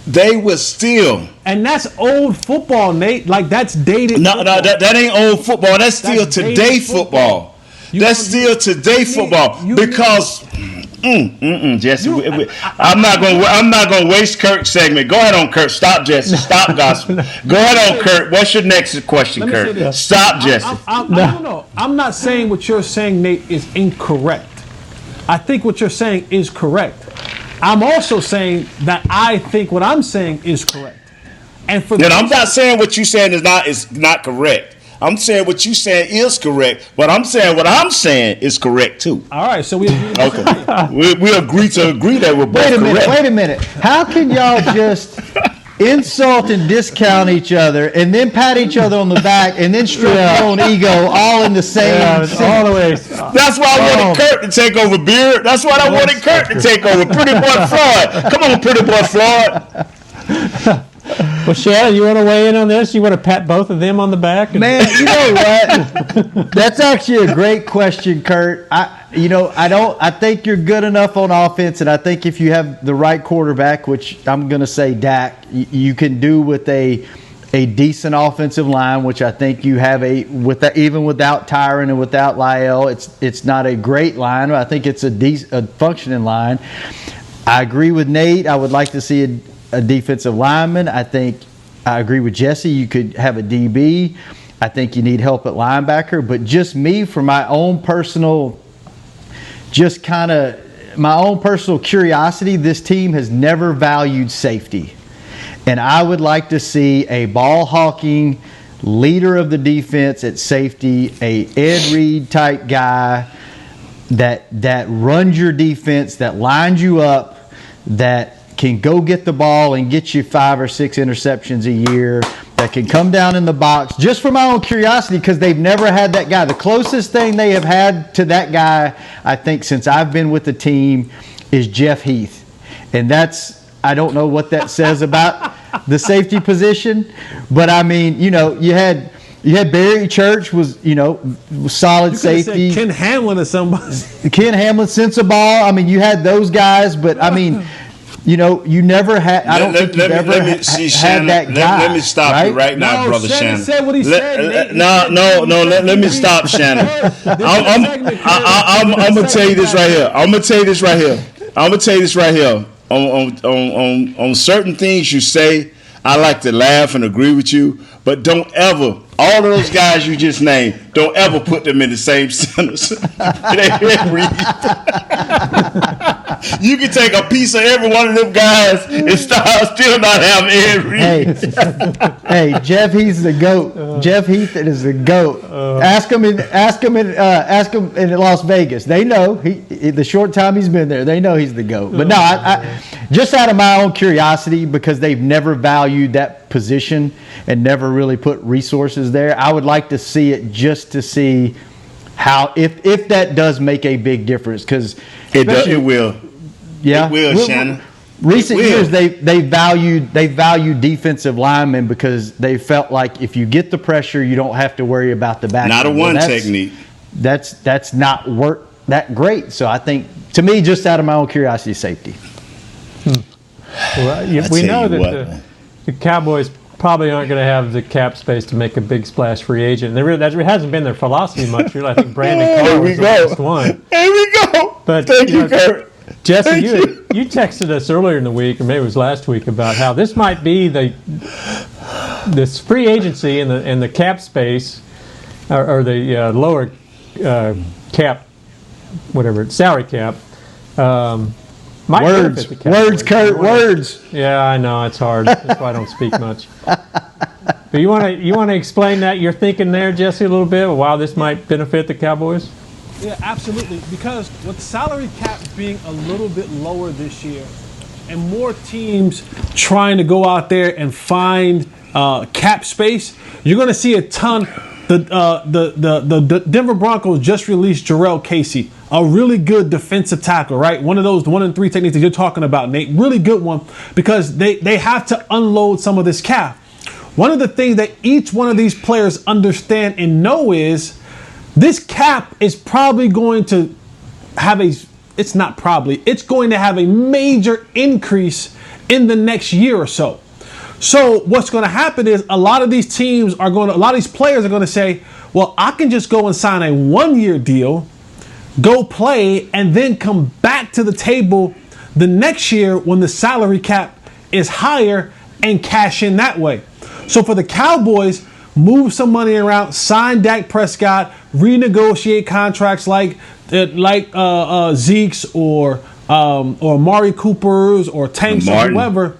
they were still. And that's old football, Nate. Like, that's dated No, that ain't old football. That's still today football. That's still today football. Because Jesse, I'm not gonna waste Kurt's segment. Go ahead on Kurt. Stop, Jesse. Stop, gospel. Go ahead on Kurt. What's your next question, Kurt? Stop, Jesse. No. I'm not saying what you're saying, Nate, is incorrect. I think what you're saying is correct. I'm also saying that I think what I'm saying is correct. And I'm not saying what you're saying is not correct. I'm saying what you saying is correct, but I'm saying what I'm saying is correct too. All right, so we agree. Okay, we agree that we're both correct. Wait a minute. How can y'all just insult and discount each other and then pat each other on the back and then stroke your own ego all in the same all the way. That's why I wanted Kurt to take over Beard. That's why I wanted Kurt to take over. Pretty Boy Floyd. Come on, Pretty Boy Floyd. Well, Shannon, you want to weigh in on this? You want to pat both of them on the back? Man, you know what? That's actually a great question, Kurt. I think you're good enough on offense, and I think if you have the right quarterback, which I'm going to say Dak, you can do with a decent offensive line, which I think you have even without Tyron and without Lyle, it's not a great line. I think it's a functioning line. I agree with Nate. I would like to see a defensive lineman. I agree with Jesse. You could have a DB. I think you need help at linebacker. But just me, for my own personal, curiosity, this team has never valued safety. And I would like to see a ball-hawking leader of the defense at safety, a Ed Reed type guy that runs your defense, that lines you up, that can go get the ball and get you 5 or 6 interceptions a year, that can come down in the box, just for my own curiosity, because they've never had that guy. The closest thing they have had to that guy, I think, since I've been with the team is Jeff Heath. And I don't know what that says about the safety position, but I mean, you had Barry Church was solid safety. Ken Hamlin or somebody. Ken Hamlin, sense of ball. I mean, you had those guys, but I mean, you never had. I don't think you've ever had that guy. Let me stop you right now, brother Shannon. Said what he said. No. Let me stop, Shannon. I'm gonna tell you this right here. On certain things you say, I like to laugh and agree with you, but don't ever, all of those guys you just named, don't ever put them in the same sentence. You can take a piece of every one of them guys and still not have Ed Reed. Hey, Jeff Heath is the GOAT. Jeff Heath is the GOAT. Ask him in Las Vegas. They know the short time he's been there. They know he's the GOAT. But no, I just out of my own curiosity, because they've never valued that position and never really put resources there, I would like to see it just to see how if that does make a big difference, because it will. Yeah, it will, Shannon. Recent years, they valued defensive linemen because they felt like if you get the pressure, you don't have to worry about the back. Not a one technique. That's not work that great. So I think, to me, just out of my own curiosity, safety. Well, we know that the Cowboys probably aren't going to have the cap space to make a big splash free agent. That hasn't been their philosophy much. I think Brandon Carr was the last one. Here we go. But Thank you, Kurt. Jesse, you texted us earlier in the week, or maybe it was last week, about how this might be this free agency and the cap space, or the lower cap, whatever it's salary cap. Words, Kurt, words. Yeah, I know, it's hard. That's why I don't speak much. But you want to explain that you're thinking there, Jesse, a little bit? Wow, this might benefit the Cowboys. Yeah, absolutely. Because with salary cap being a little bit lower this year, and more teams trying to go out there and find cap space, you're going to see a ton. The Denver Broncos just released Jarrell Casey, a really good defensive tackle, right? One of those 1 and 3 techniques that you're talking about, Nate. Really good one, because they have to unload some of this cap. One of the things that each one of these players understand and know is this cap is probably going to have it's going to have a major increase in the next year or so. So what's going to happen is a lot of these players are going to say, well, I can just go and sign a 1-year deal go play, and then come back to the table the next year when the salary cap is higher and cash in that way. So for the Cowboys, move some money around, sign Dak Prescott, renegotiate contracts like Zeke's or Amari Cooper's or Tanks or whoever,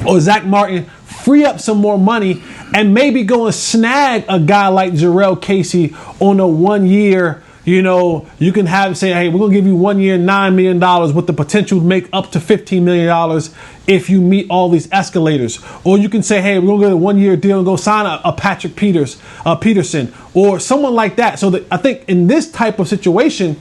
or Zach Martin, free up some more money and maybe go and snag a guy like Jarrell Casey on a 1 year. You know, you can have say, hey, we're going to give you 1 year, $9 million with the potential to make up to $15 million if you meet all these escalators. Or you can say, hey, we're going to get a 1 year deal and go sign a Patrick Peterson or someone like that. So that I think in this type of situation,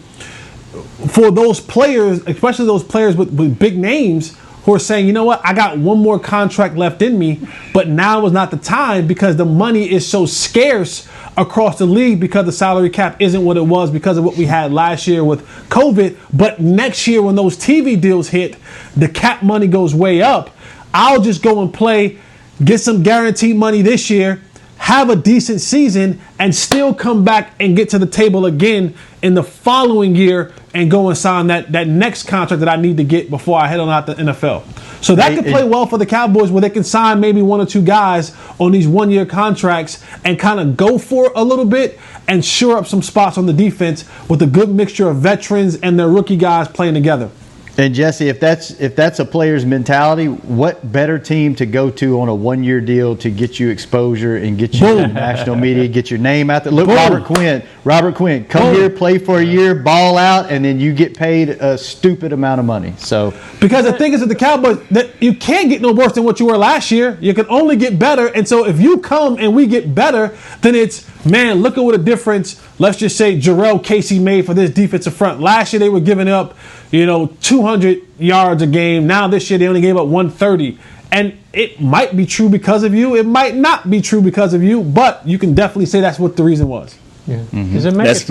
for those players, especially those players with big names who are saying, you know what, I got one more contract left in me, but now is not the time because the money is so scarce across the league because the salary cap isn't what it was because of what we had last year with COVID. But next year when those TV deals hit, the cap money goes way up. I'll just go and play, get some guaranteed money this year, have a decent season, and still come back and get to the table again in the following year and go and sign that next contract that I need to get before I head on out the NFL. So that could play well for the Cowboys where they can sign maybe one or two guys on these 1 year contracts and kind of go for it a little bit and shore up some spots on the defense with a good mixture of veterans and their rookie guys playing together. And Jesse, if that's a player's mentality, what better team to go to on a 1 year deal to get you exposure and get you in the national media, get your name out there? Look, Robert Quinn, come here, play for a year, ball out, and then you get paid a stupid amount of money. So because the thing is with the Cowboys, that you can't get no worse than what you were last year. You can only get better. And so if you come and we get better, then it's, man, look at what a difference, let's just say, Jarrell Casey made for this defensive front. Last year they were giving up, 200 yards a game. Now this year they only gave up 130. And it might be true because of you. It might not be true because of you. But you can definitely say that's what the reason was. Yeah. Does it make That's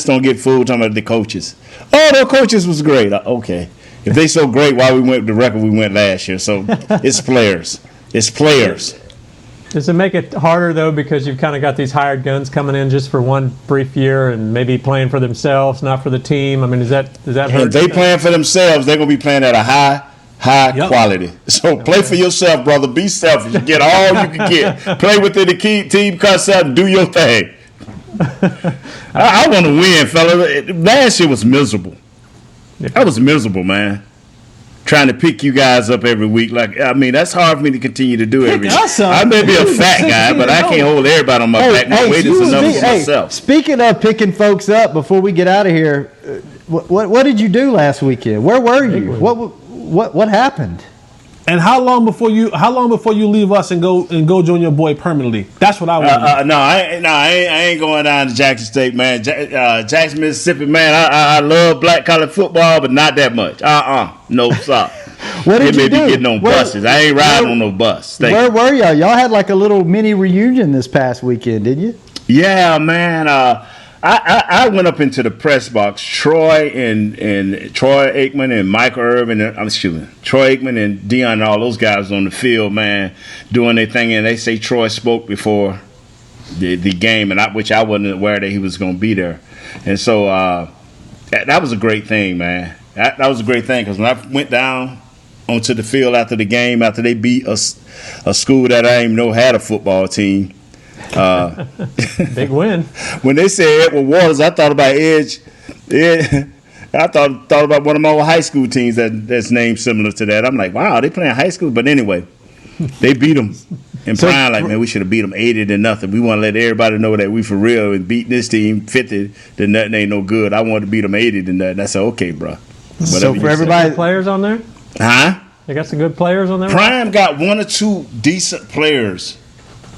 don't get fooled talking about the coaches. Oh, the coaches was great. Okay. If they so great, why we went the record we went last year? So it's players. It's players. Does it make it harder, though, because you've kind of got these hired guns coming in just for one brief year and maybe playing for themselves, not for the team? I mean, does that hurt? If they playing for themselves, they're going to be playing at a high quality. So play for yourself, brother. Be selfish. Get all you can get. Play within the team concept. Do your thing. I want to win, fella. Last year was miserable. I was miserable, man. Trying to pick you guys up every week. That's hard for me to continue to do every week. I may be a fat guy, but I can't hold everybody on my back. My weight is enough for myself. Speaking of picking folks up, before we get out of here, what did you do last weekend? Where were you? What happened? And how long before you leave us and go join your boy permanently? That's what I want. I ain't going down to Jackson State, man. Jackson, Mississippi, man. I love black collar football, but not that much. No, stop. What did you do? They be getting on buses. I ain't riding on no bus. Where were y'all? Y'all had like a little mini reunion this past weekend, didn't you? Yeah, man. I went up into the press box. Troy Aikman and Michael Irvin. Troy Aikman and Deion and all those guys on the field, man, doing their thing. And they say Troy spoke before the game, which I wasn't aware that he was going to be there. And so that was a great thing, man. That was a great thing because when I went down onto the field after the game, after they beat a school that I didn't even know had a football team. Big win. When they said Edward Waters, I thought about Edge. I thought about one of my old high school teams that's named similar to that. I'm like, wow, they playing high school. But anyway, they beat them. And Brian, man, we should have beat them 80-0. We want to let everybody know that we for real and beat this team 50 to nothing ain't no good. I wanted to beat them 80-0. I said, okay, bro. So for everybody, players on there, They got some good players on there. Prime got one or two decent players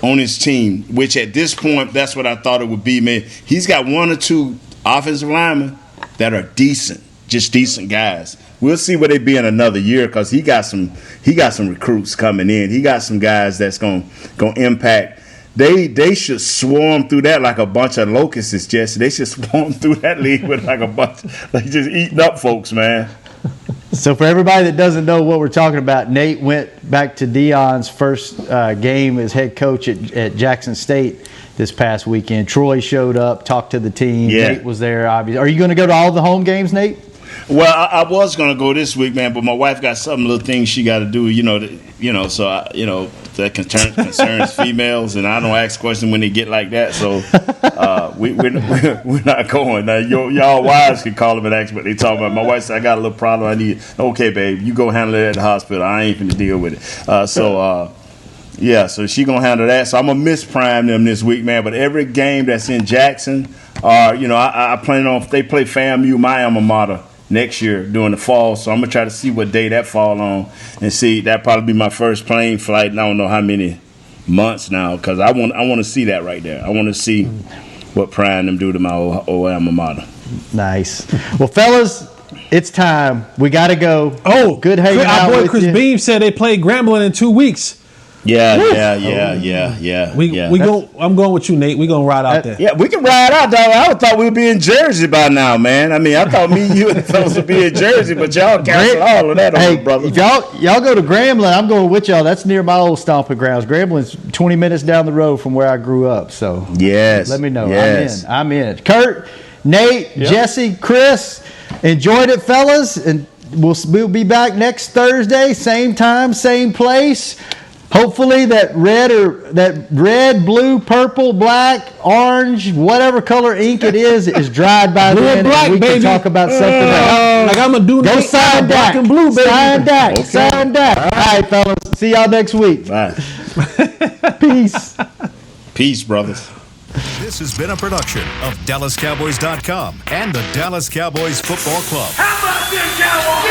on his team, which at this point, that's what I thought it would be, man. He's got one or two offensive linemen that are decent, just decent guys. We'll see where they be in another year because he got some recruits coming in. He got some guys that's gonna impact. They should swarm through that like a bunch of locusts, Jesse. They should swarm through that league with like a bunch, like just eating up folks, man. So for everybody that doesn't know what we're talking about, Nate went back to Deion's first game as head coach at Jackson State. this past weekend. Troy showed up, talked to the team. Yeah. Nate was there, obviously. Are you going to go to all the home games, Nate? Well, I was gonna go this week, man, but my wife got some little things she got to do, so that concerns females, and I don't ask questions when they get like that. So we're not going. Now, y'all wives can call them and ask what they talking about. My wife said, I got a little problem. Okay, babe, you go handle it at the hospital. I ain't finna deal with it. So she gonna handle that. So I'm gonna miss prime them this week, man. But every game that's in Jackson, I plan on, if they play FAMU, my alma mater, next year during the fall, so I'm gonna try to see what day that fall on, and see, that probably be my first plane flight. And I don't know how many months now, because I want to see that right there. I want to see what Prime them do to my old alma mater. Nice. Well, fellas, it's time. We got to go. Oh, good hanging out our boy with Chris you. Beam said they play Grambling in 2 weeks. Yeah. I'm going with you, Nate. We gonna ride out there. Yeah, we can ride out, dog. I would thought we'd be in Jersey by now, man. I mean, I thought me, you, and the fellas would be in Jersey, but y'all canceled all of that on me, brother. If y'all go to Grambling, I'm going with y'all. That's near my old stomping grounds. Grambling's 20 minutes down the road from where I grew up. So yes, let me know. Yes. I'm in. Kurt, Nate, Jesse, Chris, enjoyed it, fellas, and we'll be back next Thursday, same time, same place. Hopefully that red, blue, purple, black, orange, whatever color ink it is dried by then. Black, and we baby. can talk about something else. Like I'm gonna do. Go sign black Dak. and blue, baby. Sign Dak. Okay. Sign Dak. All right, fellas. See y'all next week. Bye. Peace. Peace, brothers. This has been a production of DallasCowboys.com and the Dallas Cowboys Football Club. How about this, Cowboys?